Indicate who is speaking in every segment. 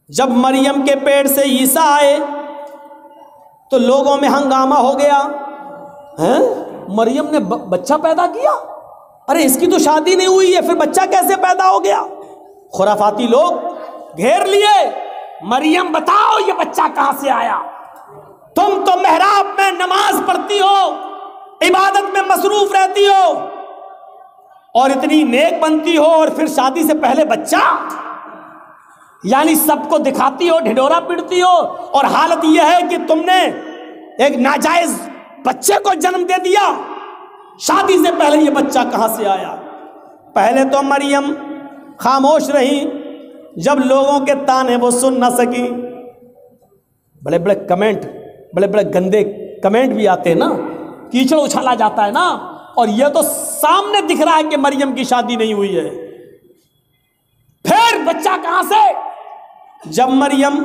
Speaker 1: जब मरियम के पेट से ईसा आए तो लोगों में हंगामा हो गया, हैं मरियम ने बच्चा पैदा किया, अरे इसकी तो शादी नहीं हुई है, फिर बच्चा कैसे पैदा हो गया। खुराफाती लोग घेर लिए, मरियम बताओ ये बच्चा कहां से आया। तुम तो मेहराब में नमाज पढ़ती हो, इबादत में मसरूफ रहती हो और इतनी नेक बनती हो, और फिर शादी से पहले बच्चा, यानी सबको दिखाती हो, ढिढोरा पीटती हो, और हालत यह है कि तुमने एक नाजायज बच्चे को जन्म दे दिया। शादी से पहले ये बच्चा कहां से आया। पहले तो मरियम खामोश रही, जब लोगों के ताने वो सुन ना सकी। बड़े बड़े कमेंट, बड़े बड़े गंदे कमेंट भी आते हैं ना, कीचड़ उछाला जाता है ना, और यह तो सामने दिख रहा है कि मरियम की शादी नहीं हुई है, फिर बच्चा कहां से। जब मरियम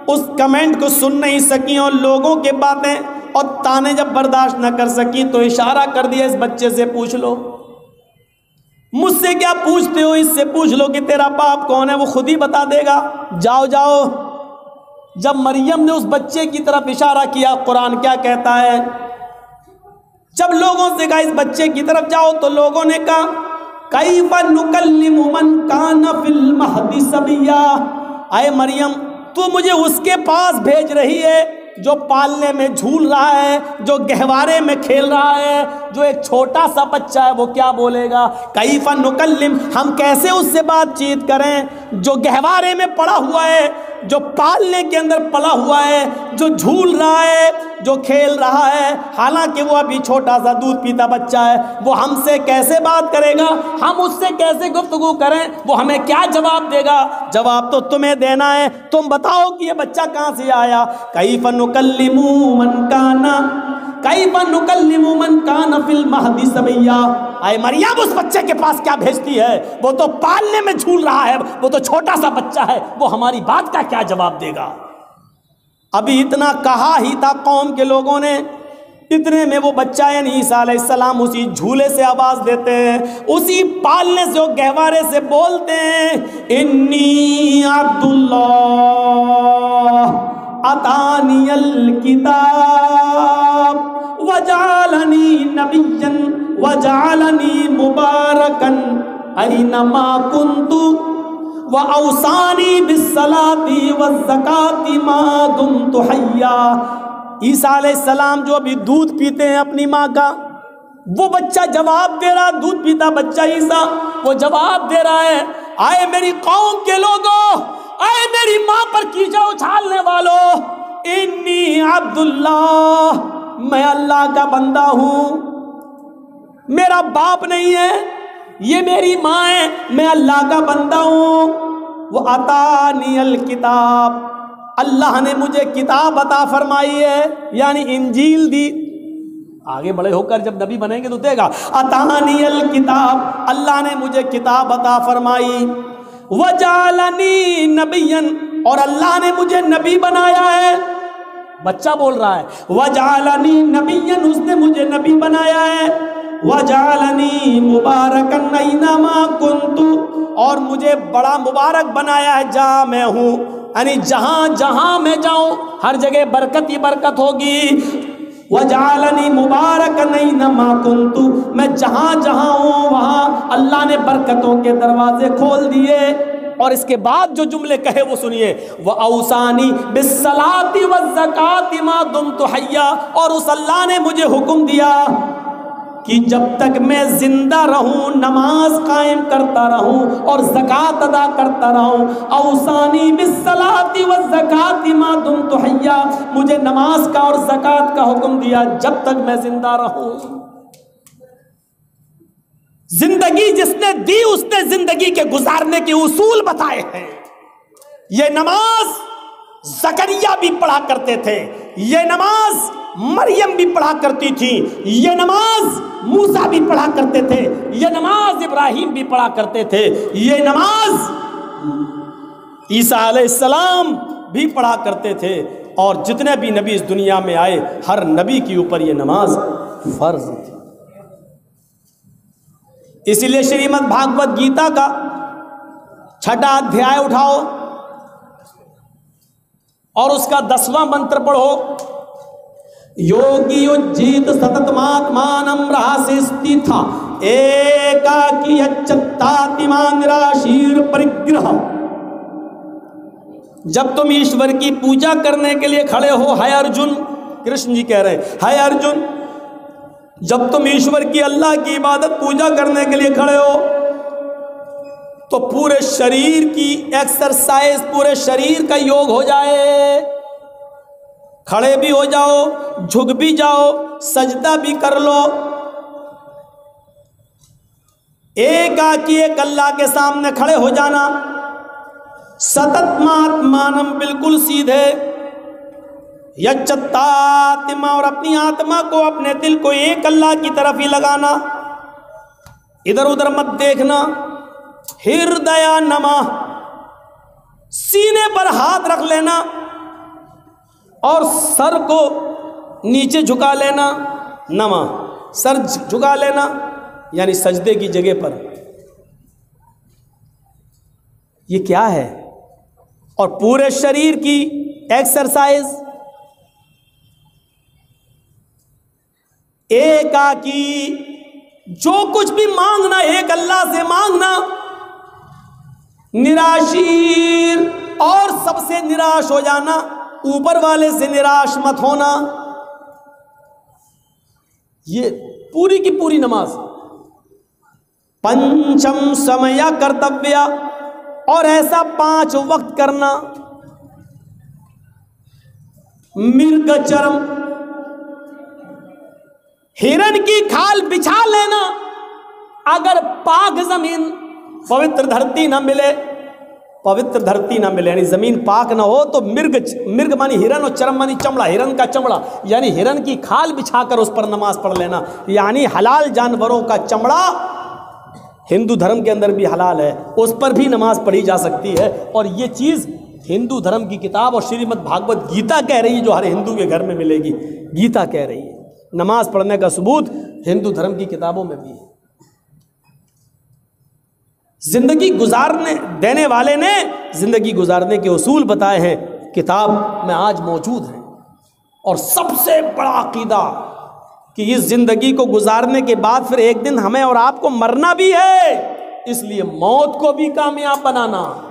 Speaker 1: उस कमेंट को सुन नहीं सकी और लोगों के बातें और ताने जब बर्दाश्त न कर सकी, तो इशारा कर दिया इस बच्चे से पूछ लो। मुझसे क्या पूछते हो, इससे पूछ लो कि तेरा बाप कौन है, वो खुद ही बता देगा, जाओ जाओ। जब मरियम ने उस बच्चे की तरफ इशारा किया, कुरान क्या कहता है, जब लोगों से कहा इस बच्चे की तरफ जाओ, तो लोगों ने कहा कैफ़ा नुकल्लिमु मन काना फिल महदी सबिया। आए मरियम, तू मुझे उसके पास भेज रही है जो पालने में झूल रहा है, जो गहवारे में खेल रहा है, जो एक छोटा सा बच्चा है, वो क्या बोलेगा। कैफ़ा नुकल्लिम, हम कैसे उससे बातचीत करें जो गहवारे में पड़ा हुआ है, जो पालने के अंदर पड़ा हुआ है, जो झूल रहा है, जो खेल रहा है, हालांकि वो अभी छोटा सा दूध पीता बच्चा है। वो हमसे कैसे बात करेगा, हम उससे कैसे गुफ्तगू करें, वो हमें क्या जवाब देगा। जवाब तो तुम्हें देना है, तुम बताओ कि ये बच्चा कहां से आया। कैफ़ा नुकल्लिमु मन काना, कैफ़ा नुकल्लिमु मन काना फिल महदी सबिया। आए मरियम, उस बच्चे के पास क्या भेजती है, वो तो पालने में झूल रहा है, वो तो छोटा सा बच्चा है, वो हमारी बात का क्या जवाब देगा। अभी इतना कहा ही था कौम के लोगों ने, इतने में वो बच्चा यानी ईसा अलैहिस्सलाम उसी झूले से आवाज देते हैं, उसी पालने से, गहवारे से बोलते हैं, इन्नी अब्दुल्लाह अतानियल किताब वजालनी नबिय्यन वजालनी मुबारकन ऐनमा कुन्तु व औसानी बिस्सलाती व ज़काती मा दुम्तु हय्या। ईसा अलैहिस्सलाम जो अभी दूध पीते हैं अपनी माँ का, वो बच्चा जवाब दे रहा, दूध पीता बच्चा ईसा, वो जवाब दे रहा है, आए मेरी कौम के लोगों, आए मेरी माँ पर कीचड़ उछालने वालों, इन्नी अब्दुल्लाह, मैं अल्लाह का बंदा हूँ, मेरा बाप नहीं है, ये मेरी माँ है, मैं अल्लाह का बंदा हूँ। वो अतानियल किताब, अल्लाह ने मुझे किताब अता फरमाई है, यानी इंजील दी। आगे बड़े होकर जब नबी बनेंगे तो देगा, अतानियल किताब, अल्लाह ने मुझे किताब अता फरमाई। वजालनी नबियन, और अल्लाह ने मुझे नबी बनाया है। बच्चा बोल रहा है, वजालनी नबियन, उसने मुझे नबी बनाया है। वजालनी मुबारकन ऐनमा कुन्तु, और मुझे बड़ा मुबारक बनाया है जहाँ मैं हूँ, यानी जहाँ जहाँ मैं जाऊँ हर जगह बरकत ही बरकत होगी। वजालनी मुबारकन ऐनमा कुन्तु, मैं जहाँ जहाँ हूँ वहाँ अल्लाह ने बरकतों के दरवाजे खोल दिए। और इसके बाद जो जुमले कहे वो सुनिए, व औसानी बिस्सलाती व ज़काती मा दुम्तु हय्या, और उस अल्लाह ने मुझे हुक्म दिया कि जब तक मैं जिंदा रहूं नमाज कायम करता रहूं और ज़कात अदा करता रहूं। औसानी बिस्सलाती व ज़काती मा दुम्तु हय्या, मुझे नमाज का और ज़कात का हुक्म दिया जब तक मैं जिंदा रहूं। जिंदगी जिसने दी उसने जिंदगी के गुजारने के उसूल बताए हैं। ये नमाज ज़करिया भी पढ़ा करते थे, ये नमाज मरियम भी पढ़ा करती थी, ये नमाज मूसा भी पढ़ा करते थे, ये नमाज इब्राहिम भी पढ़ा करते थे, ये नमाज ईसा अलैहिस्सलाम भी पढ़ा करते थे, और जितने भी नबी इस दुनिया में आए हर नबी के ऊपर ये नमाज फर्ज थी। इसीलिए श्रीमद् भागवत गीता का 6वां अध्याय उठाओ, और उसका 10वां मंत्र पढ़ो, योगी उज्जीत सततमात्मानं रहस्य स्थिता एकाकी यच्चत्तातिमा निराशीर परिग्रह। जब तुम ईश्वर की पूजा करने के लिए खड़े हो, है अर्जुन, कृष्ण जी कह रहे हैं, है अर्जुन, जब तुम ईश्वर की, अल्लाह की इबादत पूजा करने के लिए खड़े हो तो पूरे शरीर की एक्सरसाइज, पूरे शरीर का योग हो जाए। खड़े भी हो जाओ, झुक भी जाओ, सजदा भी कर लो। एकाकी एक अल्लाह के सामने खड़े हो जाना, सततमात्मानम, बिल्कुल सीधे, यच्चत्तात्मा, और अपनी आत्मा को, अपने दिल को एक अल्लाह की तरफ ही लगाना, इधर उधर मत देखना। हृदय नमः, सीने पर हाथ रख लेना और सर को नीचे झुका लेना, नमः, सर झुका लेना यानी सजदे की जगह पर। ये क्या है? और पूरे शरीर की एक्सरसाइज, एकाकी, जो कुछ भी मांगना एक अल्लाह से मांगना, निराशीर, और सबसे निराश हो जाना, ऊपर वाले से निराश मत होना। ये पूरी की पूरी नमाज। पंचम समय कर्तव्य, और ऐसा 5 वक्त करना। मृगचरम, हिरण की खाल बिछा लेना। अगर पाक जमीन, पवित्र धरती ना मिले, पवित्र धरती ना मिले यानी जमीन पाक ना हो, तो मृग मानी हिरण और चरम मानी चमड़ा, हिरण का चमड़ा यानी हिरण की खाल बिछाकर उस पर नमाज पढ़ लेना। यानी हलाल जानवरों का चमड़ा हिंदू धर्म के अंदर भी हलाल है, उस पर भी नमाज पढ़ी जा सकती है। और ये चीज़ हिंदू धर्म की किताब और श्रीमद् भागवत गीता कह रही है, जो हर हिंदू के घर में मिलेगी। गीता कह रही है नमाज पढ़ने का सबूत हिंदू धर्म की किताबों में भी है। जिंदगी गुजारने देने वाले ने जिंदगी गुजारने के उसूल बताए हैं, किताब में आज मौजूद हैं। और सबसे बड़ा अकीदा कि इस जिंदगी को गुजारने के बाद फिर एक दिन हमें और आपको मरना भी है, इसलिए मौत को भी कामयाब बनाना,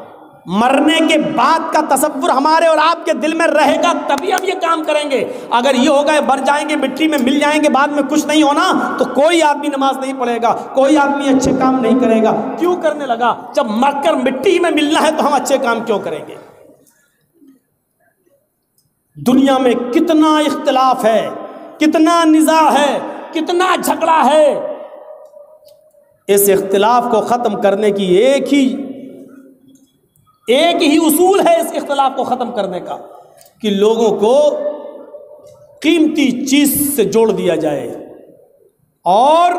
Speaker 1: मरने के बाद का तसव्वुर हमारे और आपके दिल में रहेगा, तभी हम ये काम करेंगे। अगर ये होगा मर जाएंगे, मिट्टी में मिल जाएंगे, बाद में कुछ नहीं होना, तो कोई आदमी नमाज नहीं पढ़ेगा, कोई आदमी अच्छे काम नहीं करेगा। क्यों करने लगा? जब मरकर मिट्टी में मिलना है तो हम अच्छे काम क्यों करेंगे? दुनिया में कितना इख्तिलाफ है, कितना निज़ा है, कितना झगड़ा है। इस इख्तिलाफ को खत्म करने की एक ही उसूल है इस इख्तिलाफ को ख़त्म करने का, कि लोगों को कीमती चीज़ से जोड़ दिया जाए और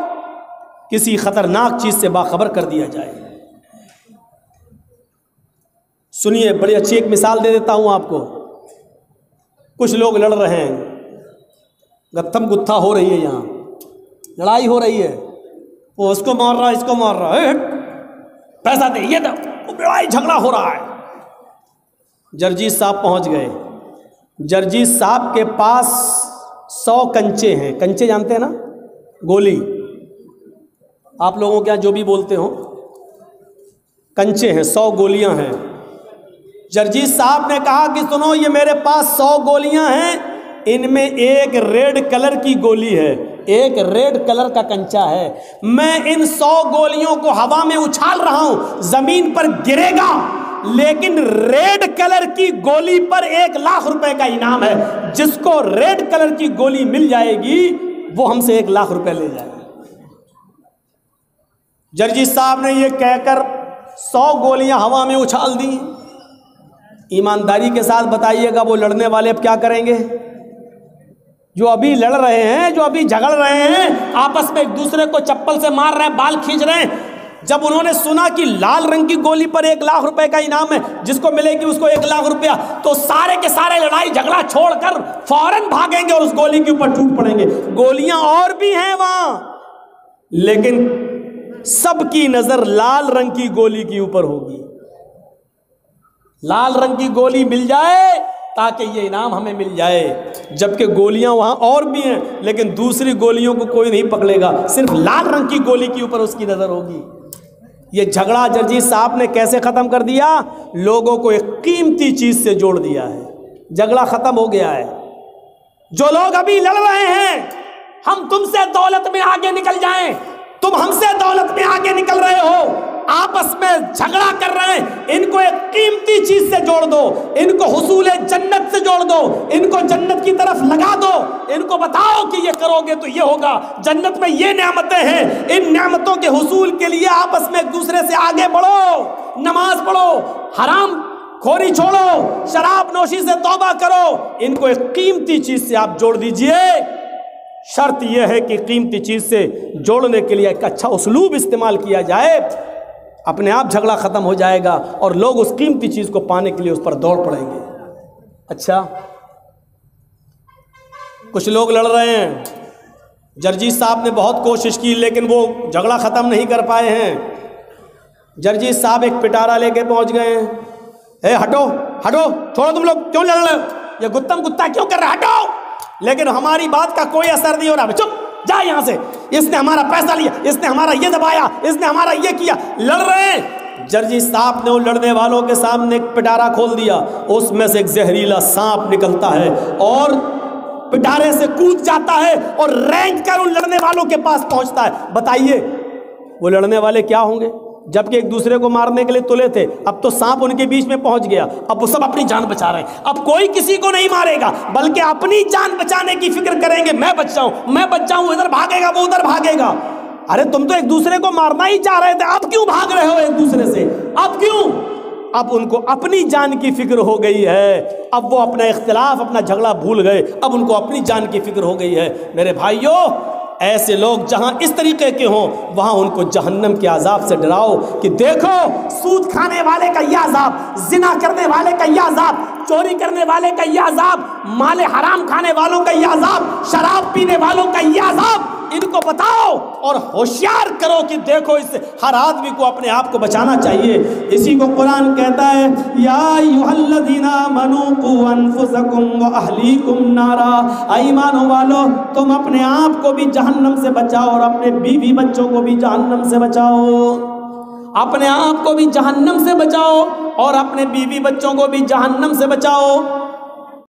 Speaker 1: किसी ख़तरनाक चीज़ से बाखबर कर दिया जाए। सुनिए, बड़ी अच्छी एक मिसाल दे देता हूँ आपको। कुछ लोग लड़ रहे हैं, गत्थम गुत्था हो रही है, यहाँ लड़ाई हो रही है, वो उसको मार रहा है, इसको मार रहा है, पैसा दे, ये दो, लड़ाई झगड़ा हो रहा है। जर्जीस साहब पहुंच गए। जर्जीस साहब के पास 100 कंचे हैं। कंचे जानते हैं ना, गोली, आप लोगों के यहाँ जो भी बोलते हो, कंचे हैं, 100 गोलियां हैं। जर्जीस साहब ने कहा कि सुनो, ये मेरे पास 100 गोलियां हैं, इनमें एक रेड कलर की गोली है, एक रेड कलर का कंचा है। मैं इन 100 गोलियों को हवा में उछाल रहा हूं, जमीन पर गिरेगा, लेकिन रेड कलर की गोली पर 1 लाख रुपए का इनाम है। जिसको रेड कलर की गोली मिल जाएगी वो हमसे 1 लाख रुपए ले जाएगा। जर्जीस साहब ने यह कहकर 100 गोलियां हवा में उछाल दी। ईमानदारी के साथ बताइएगा, वो लड़ने वाले अब क्या करेंगे? जो अभी लड़ रहे हैं, जो अभी झगड़ रहे हैं, आपस में एक दूसरे को चप्पल से मार रहे हैं, बाल खींच रहे हैं, जब उन्होंने सुना कि लाल रंग की गोली पर 1 लाख रुपए का इनाम है, जिसको मिलेगी उसको 1 लाख रुपया, तो सारे के सारे लड़ाई झगड़ा छोड़कर फौरन भागेंगे और उस गोली के ऊपर टूट पड़ेंगे। गोलियां और भी हैं वहां, लेकिन सबकी नजर लाल रंग की गोली के ऊपर होगी। लाल रंग की गोली मिल जाए ताकि ये इनाम हमें मिल जाए। जबकि गोलियां वहां और भी हैं, लेकिन दूसरी गोलियों को कोई नहीं पकड़ेगा, सिर्फ लाल रंग की गोली के ऊपर उसकी नजर होगी। ये झगड़ा जरजीत साहब ने कैसे खत्म कर दिया? लोगों को एक कीमती चीज से जोड़ दिया है, झगड़ा खत्म हो गया है। जो लोग अभी लड़ रहे हैं, हम तुमसे दौलत में आगे निकल जाएं, तुम हमसे दौलत में आगे निकल रहे हो, आपस में झगड़ा कर रहे हैं, इनको एक कीमती चीज से जोड़ दो, इनको हुसूल जन्नत से जोड़ दो, इनको जन्नत की तरफ लगा दो, इनको बताओ कि ये करोगे तो ये होगा, जन्नत में ये नेमतें हैं, इन नेमतों के हुसूल के लिए आपस में एक दूसरे से आगे बढ़ो, नमाज पढ़ो, हराम खोरी छोड़ो, शराब नोशी से तौबा करो, इनको एक कीमती चीज से आप जोड़ दीजिए। शर्त यह है कि कीमती चीज से जोड़ने के लिए एक अच्छा उसलूब इस्तेमाल किया जाए, अपने आप झगड़ा खत्म हो जाएगा और लोग उस कीमती चीज को पाने के लिए उस पर दौड़ पड़ेंगे। अच्छा, कुछ लोग लड़ रहे हैं, जरजीत साहब ने बहुत कोशिश की लेकिन वो झगड़ा खत्म नहीं कर पाए हैं। जरजीत साहब एक पिटारा लेके पहुंच गए हैं। ए हटो हटो, छोड़ो, तुम लोग क्यों लड़ रहे हो, ये गुत्तम गुत्ता क्यों कर रहे हो, हटो। लेकिन हमारी बात का कोई असर नहीं हो रहा, चुप जा यहां से, इसने हमारा पैसा लिया, इसने हमारा ये दबाया, इसने हमारा ये किया, लड़ रहे हैं। जरजीत साहब ने उन लड़ने वालों के सामने एक पिटारा खोल दिया, उसमें से एक जहरीला सांप निकलता है और पिटारे से कूद जाता है और रेंग कर उन लड़ने वालों के पास पहुंचता है। बताइए वो लड़ने वाले क्या होंगे, जबकि एक दूसरे को मारने के लिए तुले थे, अब तो सांप उनके बीच में पहुंच गया, अब वो सब अपनी जान बचा रहे हैं। अब कोई किसी को नहीं मारेगा, बल्कि अपनी जान बचाने की फिक्र करेंगे, मैं बच जाऊं, मैं बच जाऊं, इधर भागेगा वो उधर भागेगा। अरे तुम तो एक दूसरे को मारना ही चाह रहे थे, अब क्यों भाग रहे हो एक दूसरे से, अब क्यों? अब उनको अपनी जान की फिक्र हो गई है, अब वो अपना इख्तिलाफ, अपना झगड़ा भूल गए, अब उनको अपनी जान की फिक्र हो गई है। मेरे भाइयों, ऐसे लोग जहां इस तरीके के हों वहां उनको जहन्नम के अजाब से डराओ कि देखो सूद खाने वाले का यह अजाब, जिना करने वाले का यह अजाब, चोरी करने वाले का यह अजाब, माले हराम खाने वालों का यह अजाब, शराब पीने वालों का यह अजाब, इनको बताओ और होशियार करो कि देखो इससे हर आदमी को अपने आप को बचाना चाहिए। इसी को कुरान कहता है, या अय्युहल्लज़ीना आमनू कू अनफुसकुम व अहलीकुम नारा, ईमान वालो तुम अपने आप को भी जहन्नम से बचाओ और अपने बीवी बच्चों को भी जहन्नम से बचाओ, अपने आप को भी जहन्नम से बचाओ और अपने बीवी बच्चों को भी जहन्नम से बचाओ।